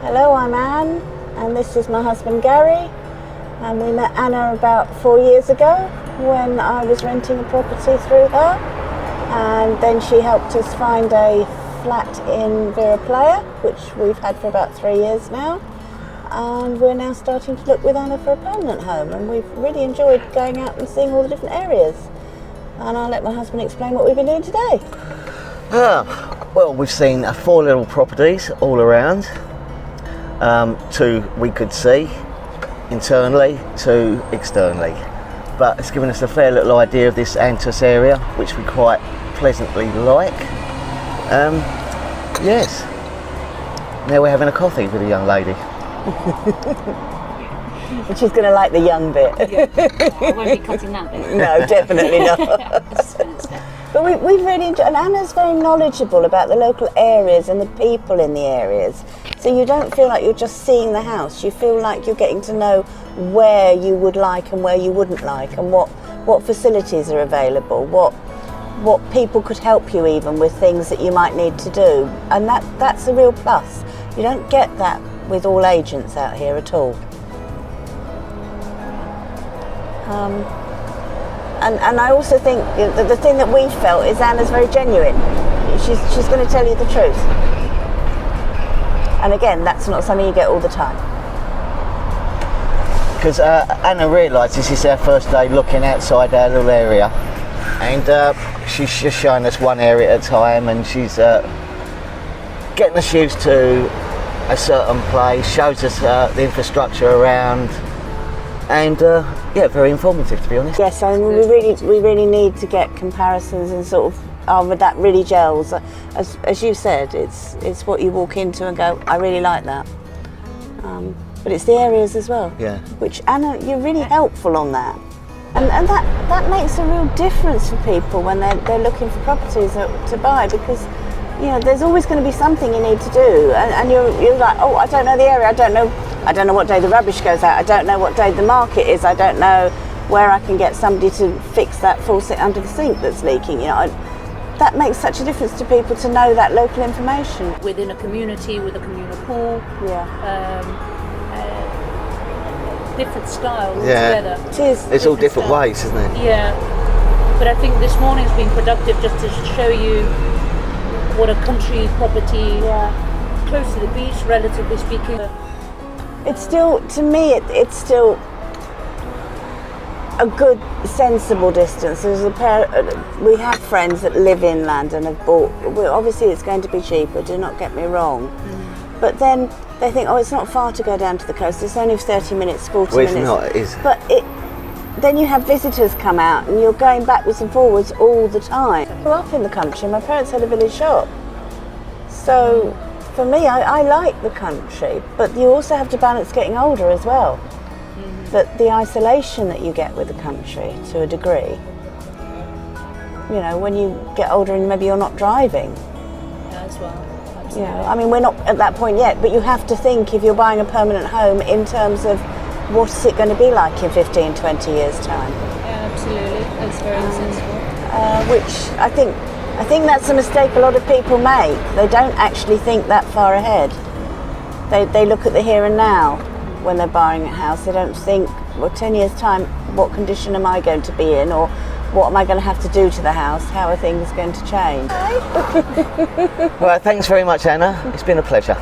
Hello, I'm Anne, and this is my husband Gary. And we met Anna about 4 years ago when I was renting a property through her. And then she helped us find a flat in Vera Playa, which we've had for about 3 years now. And we're now starting to look with Anna for a permanent home, and we've really enjoyed going out and seeing all the different areas. And I'll let my husband explain what we've been doing today. Well, we've seen 4 little properties all around. 2 we could see internally, 2 externally. But it's given us a fair little idea of this Antas area, which we quite pleasantly like. Yes. Now we're having a coffee with a young lady. And she's going to like the young bit. Yeah. I won't be cutting that bit. No, definitely not. But we've really enjoyed, and Anna's very knowledgeable about the local areas and the people in the areas. So you don't feel like you're just seeing the house. You feel like you're getting to know where you would like and where you wouldn't like, and what facilities are available, what people could help you even with things that you might need to do. And that's a real plus. You don't get that with all agents out here at all. And I also think that the thing that we felt is Anna's very genuine. She's going to tell you the truth. And again, that's not something you get all the time. Because Anna realised this is our first day looking outside our little area, and she's just showing us one area at a time, and she's getting us used to a certain place, shows us the infrastructure around, and yeah, very informative, to be honest. Yes, I mean, we really need to get comparisons and sort of that really gels. As you said, it's what you walk into and go, I really like that. But it's the areas as well. Yeah. Which, Anna, you're really helpful on that. And that makes a real difference for people when they're looking for properties to buy, because you know there's always going to be something you need to do, and you're like, oh, I don't know the area, I don't know what day the rubbish goes out, I don't know what day the market is, I don't know where I can get somebody to fix that faucet under the sink that's leaking. You know, that makes such a difference to people to know that local information. Within a community with a communal pool. Yeah. Different styles Yeah. together. It is. It's all different ways, isn't it? Yeah. But I think this morning's been productive just to show you what a country property, close to the beach, relatively speaking. It's still, to me, it's still a good, sensible distance. There's we have friends that live inland and have bought. Well, obviously, it's going to be cheaper. Do not get me wrong. But then they think, oh, it's not far to go down to the coast. It's only 30 minutes, 40 minutes. Well, it's not, is it? But then you have visitors come out, and you're going backwards and forwards all the time. I grew up in the country. My parents had a village shop. So for me, I like the country, but you also have to balance getting older as well. That the isolation that you get with the country to a degree, you know, when you get older and maybe you're not driving. Yeah, as well. Absolutely. You know, I mean, we're not at that point yet, but you have to think, if you're buying a permanent home, in terms of what's it going to be like in 15, 20 years' time. Yeah, absolutely. That's very sensible. Which I think that's a mistake a lot of people make. They don't actually think that far ahead. They look at the here and now when they're buying a house. They don't think, well, 10 years' time, what condition am I going to be in, or what am I going to have to do to the house? How are things going to change? Well, thanks very much, Anna. It's been a pleasure.